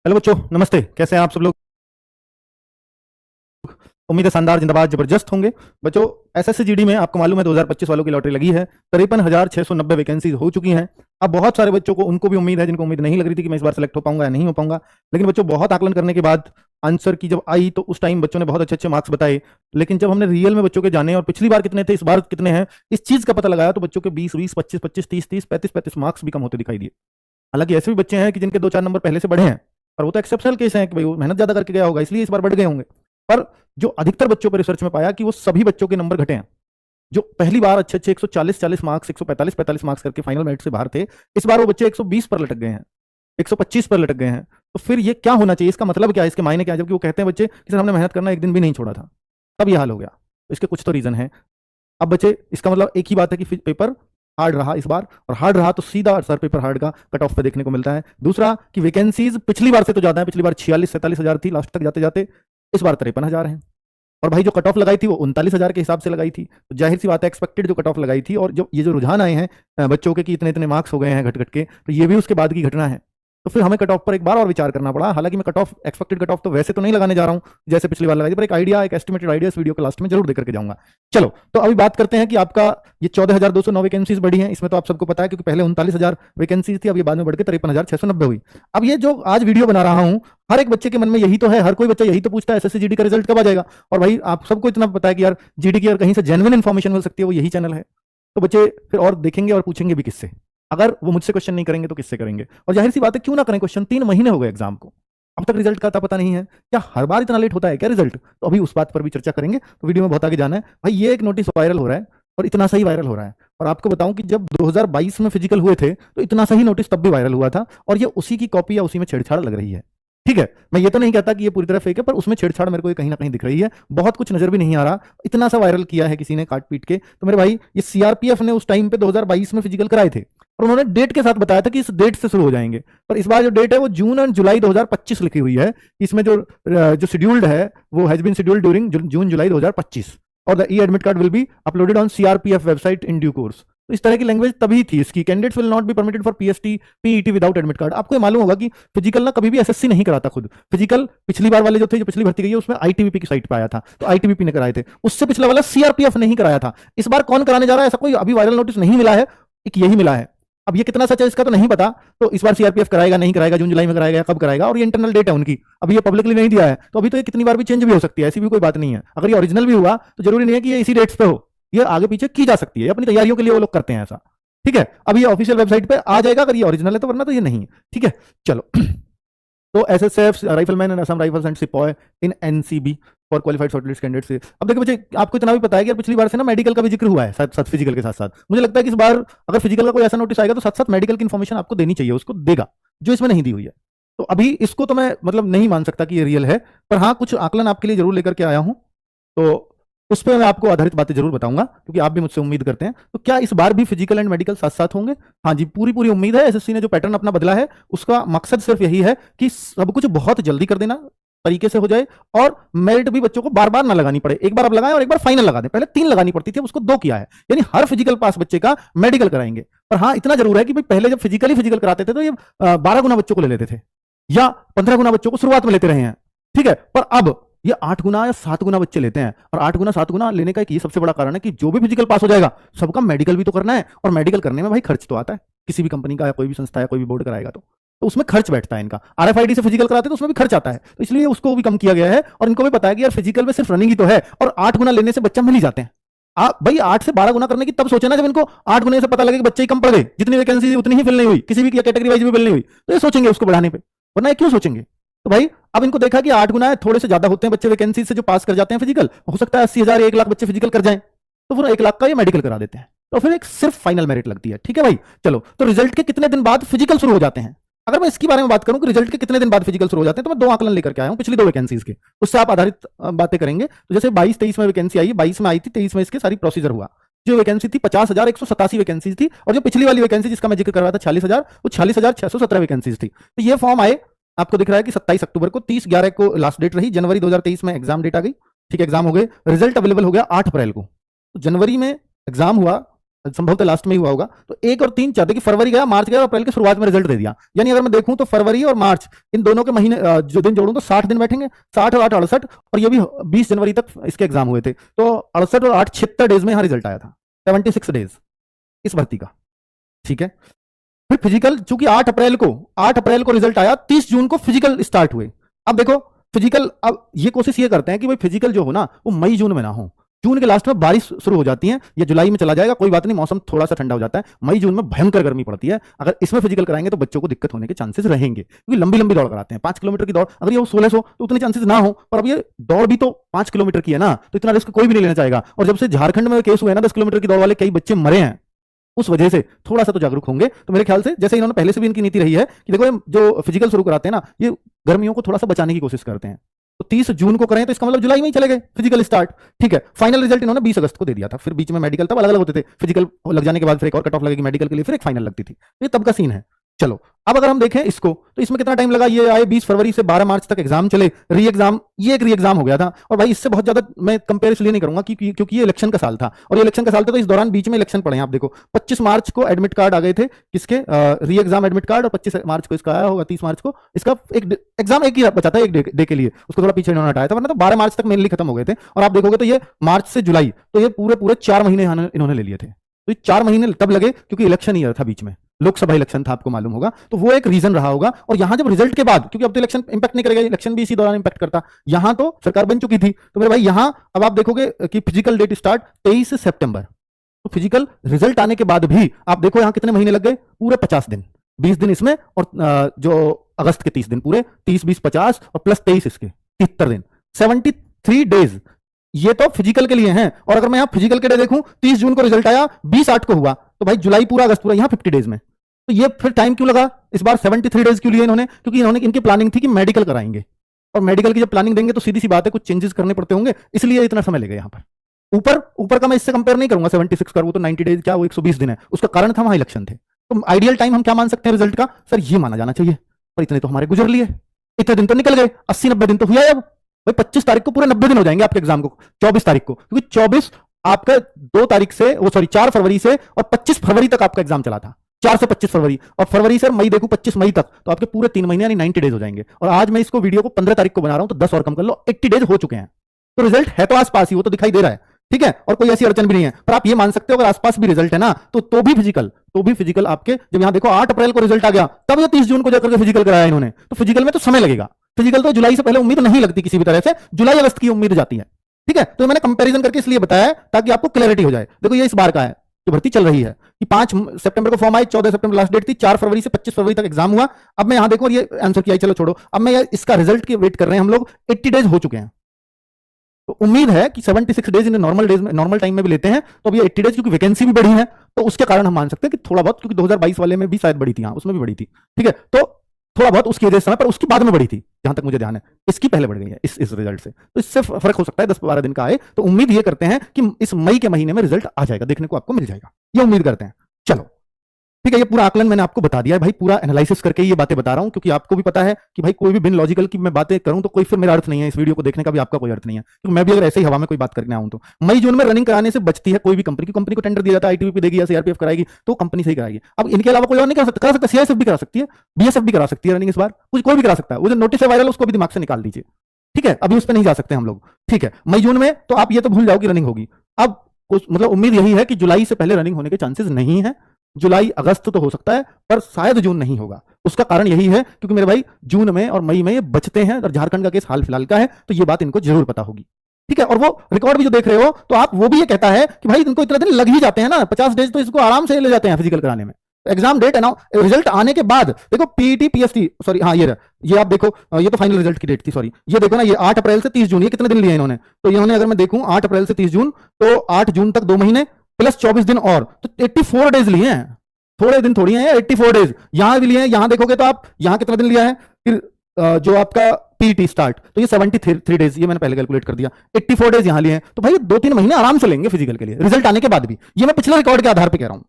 Hello बच्चों, नमस्ते। कैसे हैं आप सब लोग? उम्मीद है शानदार, जिंदाबाद, जबरदस्त होंगे। बच्चों, एसएससी जीडी में आपको मालूम है 2025 वालों की लॉटरी लगी है। 53,690 वैकेंसीज हो चुकी हैं। अब बहुत सारे बच्चों को, उनको भी उम्मीद है जिनको उम्मीद नहीं लग रही थी कि मैं इस बार सेलेक्ट हो पाऊंगा या नहीं हो पाऊंगा। लेकिन बच्चों, बहुत आकलन करने के बाद आंसर की जब आई तो उस टाइम बच्चों ने बहुत अच्छे अच्छे मार्क्स बताए। लेकिन जब हमने रियल में बच्चों के जाने और पिछली बार कितने थे, इस बार कितने हैं, इस चीज का पता लगाया तो बच्चों के 20-20, 25-25, 30-30, 35-35 मार्क्स भी कम होते दिखाई दिए। हालांकि ऐसे भी बच्चे हैं कि जिनके 2-4 नंबर पहले से बढ़े हैं, पर वो तो एक्सेप्शनल केस है कि भाई वो मेहनत ज्यादा करके गया होगा, इसलिए इस बार बढ़ गए होंगे। पर जो अधिकतर बच्चों पर रिसर्च में पाया कि वो सभी बच्चों के नंबर घटे हैं। जो पहली बार अच्छे अच्छे 140 मार्क्स, 145 मार्क्स करके फाइनल मेरिट से बाहर थे, इस बार वो बच्चे 120 पर लटक गए हैं, 125 पर लटक गए हैं। तो फिर ये क्या होना चाहिए? इसका मतलब क्या है? इसके मायने क्या है? जबकि वो कहते हैं बच्चे कि सर हमने मेहनत करना एक दिन भी नहीं छोड़ा था, तब ये हाल हो गया। तो इसके कुछ तो रीजन है। अब बच्चे, इसका मतलब एक ही बात है कि पेपर हार्ड रहा इस बार, और हार्ड रहा तो सीधा सर पेपर हार्ड का कट ऑफ पे देखने को मिलता है। दूसरा कि वैकेंसीज पिछली बार से तो ज्यादा है। पिछली बार 46-47 हजार थी लास्ट तक जाते जाते, इस बार 53,000 है। और भाई जो कट ऑफ लगाई थी वो 39,000 के हिसाब से लगाई थी, तो जाहिर सी बात है एक्सपेक्टेड जो कट ऑफ लगाई थी, और जो ये जो रुझान आए हैं बच्चों के कि इतने इतने मार्क्स हो गए हैं घट घट के, तो ये भी उसके बाद की घटना है। तो फिर हमें कट ऑफ पर एक बार और विचार करना पड़ा। हालांकि मैं cut off, expected cut off तो वैसे तो नहीं लगाने जा रहा हूं जैसे पिछली बार लगाई थी, पर एक आइडिया, एक एस्टिमेटेड आइडिया इस वीडियो के लास्ट में जरूर देकर के जाऊंगा। चलो, तो अभी बात करते हैं कि आपका ये 14,209 वैकेंसीज बढ़ी हैं। इसमें तो आप सबको पता है क्योंकि पहले 39,000 वैकेंसीज थी, अब ये बाद में बढ़ के 53,690 हुई। अब ये जो आज वीडियो बना रहा हूं, हर एक बच्चे के मन में यही तो है, हर कोई बच्चा यही तो पूछता है एसएससी जीडी का रिजल्ट कब आ जाएगा। और भाई आप सबको इतना पता है कि यार जीडी की अगर कहीं से जेन्युइन इन्फॉर्मेशन मिल सकती है वो यही चैनल है। तो बच्चे फिर और देखेंगे और पूछेंगे भी किससे? अगर वो मुझसे क्वेश्चन नहीं करेंगे तो किससे करेंगे? और जाहिर सी बात है, क्यों ना करें क्वेश्चन, 3 महीने हो गए एग्जाम को, अब तक रिजल्ट का पता नहीं है। क्या हर बार इतना लेट होता है क्या रिजल्ट? तो अभी उस बात पर भी चर्चा करेंगे, तो वीडियो में बहुत आगे जाना है। भाई ये एक नोटिस वायरल हो रहा है, और इतना सही वायरल हो रहा है। और आपको बताऊं कि जब 2022 में फिजिकल हुए थे तो इतना सही नोटिस तब भी वायरल हुआ था, और ये उसी की कॉपी या उसी में छेड़छाड़ लग रही है। ठीक है, मैं ये तो नहीं कहता कि ये पूरी तरह फेक है, पर उसमें छेड़छाड़ मेरे को कहीं ना कहीं दिख रही है। बहुत कुछ नजर भी नहीं आ रहा, इतना सा वायरल किया है किसी ने काट पीट के। तो मेरे भाई, ये सीआरपीएफ ने उस टाइम पे 2022 में फिजिकल कराए थे, और उन्होंने डेट के साथ बताया था कि इस डेट से शुरू हो जाएंगे। पर इस बार जो डेट है वो जून और जुलाई 2025 लिखी हुई है। इसमें जो शेड्यूल्ड है वो हैज बीन शेड्यूल्ड ड्यूरिंग जून जुलाई 2025, और the E admit card will be uploaded on CRPF website in due course. तो इस तरह की लैंग्वेज तभी थी इसकी। Candidates will not be permitted for PST PET without admit card. आपको ये मालूम होगा कि फिजिकल ना कभी भी एसएससी नहीं कराता खुद। फिजिकल पिछली बार वाले जो थे, जो पिछली भर्ती गई है, उसमें आईटीबीपी की साइट पे आया था, तो आईटीबीपी ने कराए थे। उससे पिछला वाला सीआरपीएफ ने ही कराया था। इस बार कौन कराने जा रहा है, ऐसा कोई अभी वायरल नोटिस नहीं मिला है, एक यही मिला है। अब ये कितना सच है इसका तो नहीं पता। तो इस बार सीआरपीएफ कराएगा नहीं कराएगा, जून जुलाई में कराएगा, कब कराएगा, और ये इंटरनल डेट है उनकी, अभी ये पब्लिकली नहीं दिया है। तो अभी तो ये कितनी बार भी चेंज भी हो सकती है, ऐसी भी कोई बात नहीं है। अगर ये ओरिजिनल भी हुआ तो जरूरी नहीं है कि ये इसी डेट्स पे हो, ये आगे पीछे की जा सकती है। अपनी तैयारियों के लिए वो लोग करते हैं ऐसा। ठीक है, अब ये ऑफिशियल वेबसाइट पे आ जाएगा अगर ये ओरिजिनल है तो, वरना तो ये नहीं है। ठीक है, चलो। तो SSF rifleman and Assam rifles and sepoy in NCB for qualified shortlist candidate से। अब देखिए बच्चे, आपको इतना भी पता है कि यार पिछली बार से ना मेडिकल का भी जिक्र हुआ है साथ साथ, फिजिकल के साथ साथ। मुझे लगता है कि इस बार अगर फिजिकल का कोई ऐसा नोटिस आएगा तो साथ साथ मेडिकल की इन्फॉर्मेशन आपको देनी चाहिए, उसको देगा, जो इसमें नहीं दी हुई है। तो अभी इसको तो मैं मतलब नहीं मान सकता कि ये रियल है, पर हाँ कुछ आकलन आपके लिए जरूर लेकर के आया हूं, तो उस पर मैं आपको आधारित बातें जरूर बताऊंगा, क्योंकि आप भी मुझसे उम्मीद करते हैं। तो क्या इस बार भी फिजिकल एंड मेडिकल साथ साथ होंगे? हाँ जी, पूरी पूरी उम्मीद है। एसएससी ने जो पैटर्न अपना बदला है उसका मकसद सिर्फ यही है कि सब कुछ बहुत जल्दी कर देना, तरीके से हो जाए, और मेरिट भी बच्चों को बार बार ना लगानी पड़े। एक बार आप लगाएं और एक बार फाइनल लगा दें। पहले 3 लगानी पड़ती थी, उसको 2 किया है, यानी हर फिजिकल पास बच्चे का मेडिकल कराएंगे। पर हाँ इतना जरूर है कि भाई पहले जब फिजिकल कराते थे तो ये 12 गुना बच्चों को ले लेते थे, या 15 गुना बच्चों को शुरुआत में लेते रहे हैं। ठीक है, पर अब ये 8 गुना या 7 गुना बच्चे लेते हैं। और 8 गुना 7 गुना लेने का एक ये सबसे बड़ा कारण है कि जो भी फिजिकल पास हो जाएगा सबका मेडिकल भी तो करना है, और मेडिकल करने में भाई खर्च तो आता है। किसी भी कंपनी का या कोई भी संस्था या कोई भी बोर्ड कराएगा तो उसमें खर्च बैठता है इनका। आरएफआईडी से फिजिकल कराते हैं तो उसमें भी खर्च आता है, तो इसलिए उसको भी कम किया गया है। और इनको भी पता है कि यार फिजिकल में सिर्फ रनिंग ही तो है, और 8 गुना लेने से बच्चा मिल ही जाते हैं। आप भाई 8 से 12 गुना करने की तब सोचे ना जब इनको 8 गुने से पता लगे कि बच्चे ही कम पड़ गए, जितनी वैकेंसी उतनी ही फिल नहीं हुई, किसी भी कैटेगरी वाइज भी फिल नहीं हुई, तो ये सोचेंगे उसको बढ़ाने पे, वरना ये क्यों सोचेंगे? तो भाई अब इनको देखा कि 8 गुना है, थोड़े से ज्यादा होते हैं बच्चे वैकेंसी से जो पास कर जाते हैं फिजिकल, हो सकता है 80,000 1 लाख बच्चे फिजिकल कर जाएं, तो फिर 1 लाख का ये मेडिकल करा देते हैं, तो फिर एक सिर्फ फाइनल मेरिट लगती है। ठीक है भाई, चलो। तो रिजल्ट के कितने दिन बाद फिजिकल शुरू हो जाते हैं? अगर मैं इसके बारे में बात करूं कि रिजल्ट के कितने दिन बाद फिजिकल शुरू हो जाते हैं, तो मैं 2 आकलन लेकर के आया हूं पिछली 2 वैकेंसीज के, उससे आप आधारित बातें करेंगे। तो जैसे 22-23 में वैकेंसी आई, 22 में आई थी, 23 में इसके सारी प्रोसीजर हुआ। जो वैकेंसी थी 50,187 वैकेंसी थी, और जो पिछली वाली वैकेंसी जिसका मैं जिक्र कर रहा था 46,000, वो 46,617 वैकेंसीज थी। तो ये फॉर्म आए, आपको दिख रहा है कि 27 अक्टूबर को, 30/11 को लास्ट डेट रही, जनवरी 2023 में एग्जाम डेट आ गई। ठीक है, एग्जाम हो गए, रिजल्ट अवेलेबल हो गया 8 अप्रैल को। तो जनवरी में एग्जाम हुआ, संभवतः लास्ट में ही हुआ होगा। तो 1 और 3 चाहते कि फरवरी गया, मार्च गया और अप्रैल की शुरुआत में रिजल्ट दे दिया। यानी अगर मैं देखूं तो फरवरी और मार्च इन दोनों के महीने जो दिन जोड़ूं तो 60 दिन बैठेंगे, 60 और 8 68, और ये भी 20 जनवरी तक इसके एग्जाम हुए थे। तो 68 और 8 76 डेज में यहां रिजल्ट आया था, 76 डेज इस भर्ती का। ठीक है, फिर फिजिकल चूंकि 8 अप्रैल को रिजल्ट आया, 30 जून को फिजिकल स्टार्ट हुए। अब देखो फिजिकल, अब ये कोशिश ये करते हैं कि भाई फिजिकल जो हो ना वो मई जून में ना हो। जून के लास्ट में बारिश शुरू हो जाती है, या जुलाई में चला जाएगा, कोई बात नहीं, मौसम थोड़ा सा ठंडा हो जाता है। मई जून में भयंकर गर्मी पड़ती है। अगर इसमें फिजिकल कराएंगे तो बच्चों को दिक्कत होने के चांसेस रहेंगे, क्योंकि लंबी लंबी दौड़ कराते हैं। 5 किलोमीटर की दौड़ अगर ये 1600 तो उतने चांसेस ना हो, पर अब ये दौड़ भी तो 5 किलोमीटर की है ना, तो इतना रिस्क कोई भी नहीं लेना चाहेगा। और जब से झारखंड में केस हुए ना 10 किलोमीटर की दौड़ वाले, कई बच्चे मरे हैं, उस वजह से थोड़ा सा तो जागरूक होंगे। तो मेरे ख्याल से जैसे इन्होंने पहले से भी इनकी नीति रही है कि देखो जो फिजिकल शुरू कराते हैं ना, ये गर्मियों को थोड़ा सा बचाने की कोशिश करते हैं। तो 30 जून को करें तो इसका मतलब जुलाई में ही चले गए फिजिकल स्टार्ट। ठीक है, फाइनल रिजल्ट इन्होंने 20 अगस्त को दे दिया था। फिर बीच में मेडिकल तब अलग अलग होते थे, फिजिकल लग जाने के बाद फिर एक और कट ऑफ लगेगी मेडिकल के लिए, फिर एक फाइनल लगती थी। ये तब का सीन है। चलो अब अगर हम देखें इसको तो इसमें कितना टाइम लगा, ये आए 20 फरवरी से 12 मार्च तक एग्जाम चले, री एग्जाम, ये एक री एग्जाम हो गया था। और भाई इससे बहुत ज्यादा मैं कंपेयर इसलिए नहीं करूंगा क्योंकि ये इलेक्शन का साल था, और ये इलेक्शन का साल था, तो इस दौरान बीच में इलेक्शन पड़े हैं। आप देखो 25 मार्च को एडमिट कार्ड आ गए थे किसके, री एग्जाम एडमिट कार्ड, और 25 मार्च को इसका आया होगा, 30 मार्च को इसका एक एग्जाम एक ही बचा था, एक डे के लिए, उसको थोड़ा पीछे इन्होंने हटाया था, वरना तो 12 मार्च तक मेनली खत्म हो गए थे। और आप देखोगे तो ये मार्च से जुलाई, तो ये पूरे 4 महीने इन्होंने ले लिए थे। तो 4 महीने तब लगे क्योंकि इलेक्शन ईयर था, बीच में लोकसभा इलेक्शन था, आपको मालूम होगा, तो वो एक रीजन रहा होगा। और यहां जब रिजल्ट के बाद, क्योंकि अब तो इलेक्शन इंपैक्ट नहीं करेगा, इलेक्शन भी इसी दौरान इंपैक्ट करता, यहां तो सरकार बन चुकी थी। तो मेरे भाई यहां अब आप देखोगे कि फिजिकल डेट स्टार्ट 23 सितंबर, तो फिजिकल रिजल्ट आने के बाद भी आप देखो यहां कितने महीने लग गए, पूरे 50 दिन, 20 दिन इसमें, और जो अगस्त के 30 दिन, पूरे 30 20 50 और प्लस 23 इसके 73 दिन, 73 डेज ये तो फिजिकल के लिए हैं। और अगर मैं यहां फिजिकल के डे देखूं, 30 जून को रिजल्ट आया, 20/8 को हुआ, तो भाई जुलाई पूरा, अगस्त पूरा, यहां 50 डेज में। तो ये फिर टाइम क्यों लगा इस बार, 73 डेज क्यों लिए इन्होंने, क्योंकि इन्होंने इनकी प्लानिंग थी कि मेडिकल कराएंगे, और मेडिकल की जब प्लानिंग देंगे तो सीधी सी बात है कुछ चेंजेस करने पड़ते होंगे, इसलिए इतना समय लेगा। यहां पर ऊपर का मैं इससे कंपेयर नहीं करूंगा, 76 का वो तो 90 डेज क्या, वो 120 दिन है, उसका कारण था वहां इलेक्शन थे। तो आइडियल टाइम हम क्या मान सकते हैं रिजल्ट का, सर ये माना जाना चाहिए, पर इतने तो हमारे गुजर लिए, इतने दिन तो निकल गए, 80-90 दिन तो हुआ है। अब भाई 25 तारीख को पूरे 90 दिन हो जाएंगे आपके एग्जाम को, 24 तारीख को, क्योंकि 24 आपका 2 तारीख से, वो सॉरी 4 फरवरी से और 25 फरवरी तक आपका एग्जाम चला था, 4 से 25 फरवरी, और फरवरी से मई देखो 25 मई तक, तो आपके पूरे 3 महीने यानी 90 डेज हो जाएंगे। और आज मैं इसको वीडियो को 15 तारीख को बना रहा हूं, तो 10 और कम कर लो, 80 डेज हो चुके हैं। तो रिजल्ट है तो आसपास ही, वो तो दिखाई दे रहा है, ठीक है, और कोई ऐसी अड़चन भी नहीं है। पर आप ये मान सकते हो अगर आसपास भी रिजल्ट है ना, तो भी फिजिकल आपके, जब यहां देखो 8 अप्रैल को रिजल्ट आ गया, तब ये 30 जून को जाकर फिजिकल कराया इन्होंने, तो फिजिकल में तो समय लगेगा। फिजिकल तो जुलाई से पहले उम्मीद नहीं लगती किसी भी तरह से, जुलाई अगस्त की उम्मीद जाती है। ठीक है, तो मैंने कंपैरिजन करके इसलिए बताया ताकि आपको क्लैरिटी हो जाए। देखो ये इस बार का है जो भर्ती चल रही है कि 5 सितंबर को form I, 14 September last date थी, 4 फरवरी से 25 फरवरी तक एग्जाम हुआ। अब मैं यहां देखो ये आंसर किया, चलो छोड़ो, अब मैं इसका रिजल्ट की वेट कर रहे हैं हम लोग, 80 डेज हो चुके हैं। तो उम्मीद है कि 76 डेज इन नॉर्मल टाइम में भी लेते हैं, तो अब ये 80 डेज क्योंकि वैकेंसी भी बढ़ी है, तो उसके कारण हम मान सकते हैं कि थोड़ा बहुत, क्योंकि 2022 वाले में भी शायद बढ़ी थी, हाँ उसमें भी बढ़ी थी, ठीक है, तो थोड़ा बहुत उसकी वजह से समय, पर उसकी बाद में बढ़ी थी जहां तक मुझे ध्यान है, इसकी पहले बढ़ गई है इस रिजल्ट से, तो इससे फर्क हो सकता है 10-12 दिन का आए। तो उम्मीद ये करते हैं कि इस मई के महीने में रिजल्ट आ जाएगा, देखने को आपको मिल जाएगा, ये उम्मीद करते हैं। चलो ठीक है, ये पूरा आकलन मैंने आपको बता दिया है भाई, पूरा एनालिसिस करके ये बातें बता रहा हूं, क्योंकि आपको भी पता है कि भाई कोई भी बिन लॉजिकल की मैं बातें करूं तो कोई फिर मेरा अर्थ नहीं है, इस वीडियो को देखने का भी आपका कोई अर्थ नहीं है, क्योंकि मैं भी अगर ऐसे ही हवा में कोई बात करने आऊं तो मई जून में रनिंग कराने से बचती है कोई भी कंपनी, कंपनी को टेंडर दिया जाता है, आईटीबीपी देगी या सीआरपीएफ कराएगी, तो कंपनी से ही कराएगी। अब इनके अलावा कोई और नहीं करा सकता, सीआईएसएफ भी करा सकती है, बीएसएफ भी करा सकती है रनिंग, इस बार कोई भी करा सकता है। वो जो नोटिस है वायरल, उसको भी दिमाग से निकाल दीजिए, ठीक है, अभी उस पर नहीं जा सकते हम लोग, ठीक है। मई जून में तो आप ये तो भूल जाओ कि रनिंग होगी। अब मतलब उम्मीद यही है कि जुलाई से पहले रनिंग होने के चांसेस नहीं है, जुलाई अगस्त तो हो सकता है, पर शायद जून नहीं होगा। उसका कारण यही है क्योंकि मेरे भाई जून में और मई में ये बचते हैं, और झारखंड का केस हाल फिलहाल का है, तो ये बात इनको जरूर पता होगी, ठीक है। और वो रिकॉर्ड भी जो देख रहे हो, तो आप वो भी ये कहता है कि भाई इनको इतना दिन लग ही जाते हैं ना, 50 डेज तो इसको आराम से ले जाते हैं फिजिकल कराने में। एग्जाम डेट रिजल्ट आने के बाद देखो, पीईटी पीएसटी, सॉरी हाँ ये आप देखो, ये तो फाइनल रिजल्ट की डेट थी, सॉरी ये देखो ना, ये 8 अप्रैल से 30 जून, ये कितने दिन लिए इन्होंने, तो इन्होंने अगर मैं देखूं 8 अप्रैल से 30 जून, तो 8 जून तक 2 महीने प्लस 24 दिन और, तो 84 डेज लिए हैं, थोड़े दिन थोड़ी हैं, 84 डेज यहां भी लिए हैं। यहां देखोगे तो आप यहां कितना दिन लिया है, फिर जो आपका पीटी स्टार्ट, तो ये 73 डेज, ये मैंने पहले कैलकुलेट कर दिया, 84 डेज यहां लिए हैं, तो भाई 2-3 महीने आराम से लेंगे फिजिकल के लिए, रिजल्ट आने के बाद भी, ये मैं पिछले रिकॉर्ड के आधार पर कह रहा हूं।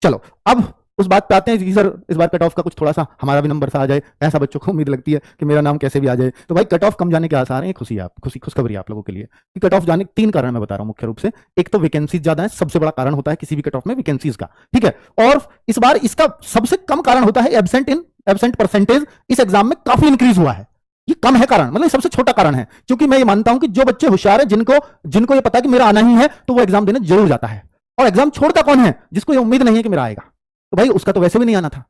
चलो अब उस बात पे आते हैं कि सर इस बार कट ऑफ का कुछ थोड़ा सा हमारा भी नंबर सा आ जाए, ऐसा बच्चों को उम्मीद लगती है कि मेरा नाम कैसे भी आ जाए। तो भाई कट ऑफ कम जाने के आसार हैं, खुशखबरी आप लोगों के लिए कि कट ऑफ जाने के 3 कारण मैं बता रहा हूं मुख्य रूप से। एक तो वैकेंसीज ज्यादा है, सबसे बड़ा कारण होता है किसी भी कट ऑफ में वैकेंसीज का, ठीक है। और इस बार इसका सबसे कम कारण होता है एब्सेंट परसेंटेज इस एग्जाम में काफी इंक्रीज हुआ है। ये कम है कारण, मतलब सबसे छोटा कारण है, क्योंकि मैं ये मानता हूं कि जो बच्चे होशियार है, जिनको ये पता है कि मेरा आना ही है, तो वो एग्जाम देने जरूर जाता है। और एग्जाम छोड़ता कौन है? जिसको ये उम्मीद नहीं है कि मेरा आएगा, तो भाई उसका तो वैसे भी नहीं आना था।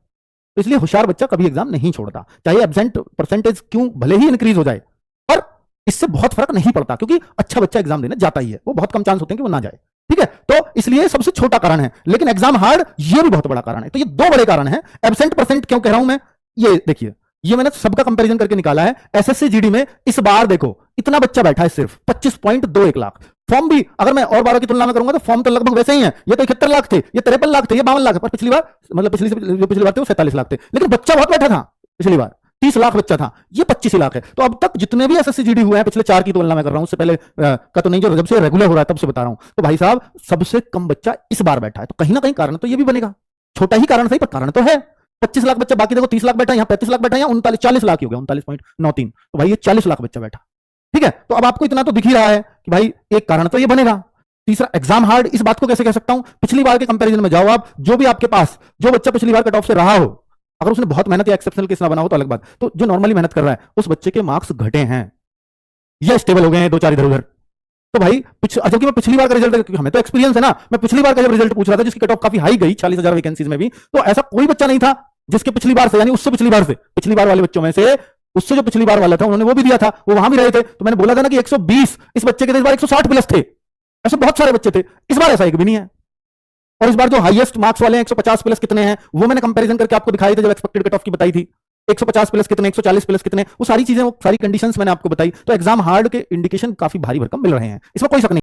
तो इसलिए होशियार बच्चा कभी एग्जाम नहीं छोड़ता, चाहे एब्सेंट परसेंटेज क्यों भले ही इंक्रीज हो जाए, पर इससे बहुत फर्क नहीं पड़ता, क्योंकि अच्छा बच्चा एग्जाम देने जाता ही है, वो बहुत कम चांस होते हैं कि वो ना जाए, ठीक है। तो इसलिए सबसे छोटा कारण है, लेकिन एग्जाम हार्ड ये भी बहुत बड़ा कारण है। तो ये 2 बड़े कारण है। एब्सेंट परसेंट क्यों कह रहा हूं मैं, ये देखिए, ये मैंने सबका कंपैरिजन करके निकाला है। एसएससी जीडी में इस बार देखो इतना बच्चा बैठा है, सिर्फ 25.21 लाख। फॉर्म भी अगर मैं और 12 की तुलना में करूंगा तो फॉर्म तो लगभग वैसे ही है। ये तो 71 लाख थे, ये 53 लाख थे, ये 52 लाख है। पर पिछली बार, मतलब पिछली बार थे वो 47 लाख थे, लेकिन बच्चा बहुत बैठा था। पिछली बार 30 लाख बच्चा था, ये 25 लाख है। तो अब तक जितने भी एसएससी जीडी हुए हैं, पिछले 4 की तुलना में कर रहा हूं, उससे पहले का तो नहीं, जो जब से रेगुलर हो रहा है तब से बता रहा हूं, तो भाई साहब सबसे कम बच्चा इस बार बैठा है। तो कहीं ना कहीं कारण तो ये भी बनेगा, छोटा ही कारण सही पर कारण तो है। 25 लाख बच्चा, बाकी देखो 30 लाख बैठा है, यहाँ 35 लाख बैठा है, यहाँ 40 लाख ही हो गया, 39.93। तो भाई ये 40 लाख बच्चा बैठा, ठीक है। तो अब आपको इतना तो दिख ही रहा है कि भाई एक कारण तो ये बनेगा। तीसरा, एग्जाम हार्ड, इस बात को कैसे कह सकता हूं? पिछली बार के कंपैरिजन में जाओ आप, जो भी आपके पास जो बच्चा पिछली बार कट ऑफ से रहा हो, अगर उसने बहुत मेहनत या एक्सेप्शनल केस ना बना हो तो अलग बात, तो जो नॉर्मली मेहनत कर रहा है उस बच्चे के मार्क्स घटे हैं या स्टेबल हो गए हैं 2-4 इधर उधर। तो भाई जबकि मैं पिछली बार का रिजल्ट, क्योंकि हमें तो एक्सपीरियंस है ना, मैं पिछली बार का जब रिजल्ट पूछ रहा था जिसकी कट ऑफ काफी हाई गई 40,000 वैकेंसीज में भी, तो ऐसा कोई बच्चा नहीं था जिसके पिछली बार से, यानी उससे पिछली बार से, पिछली बार वाले बच्चों में से उससे जो पिछली बार वाला था उन्होंने वो भी दिया था, वो वहां भी रहे थे। तो मैंने बोला था ना कि 120 इस बच्चे के थे, इस बार 160 प्लस थे। ऐसे बहुत सारे बच्चे थे, इस बार ऐसा एक भी नहीं है। और इस बार जो हाईएस्ट मार्क्स वाले हैं 150 प्लस कितने हैं वो मैंने कंपैरिजन करके आपको दिखाई थे, जब एक्सपेक्टेड कट ऑफ की बताई थी। 150 प्लस कितने, 140 प्लस कितने, वो सारी चीजें, वो सारी कंडीशंस मैंने आपको बताई। तो एग्जाम हार्ड के इंडिकेशन काफी भारी भरकम मिल रहे हैं, इसमें कोई शक नहीं।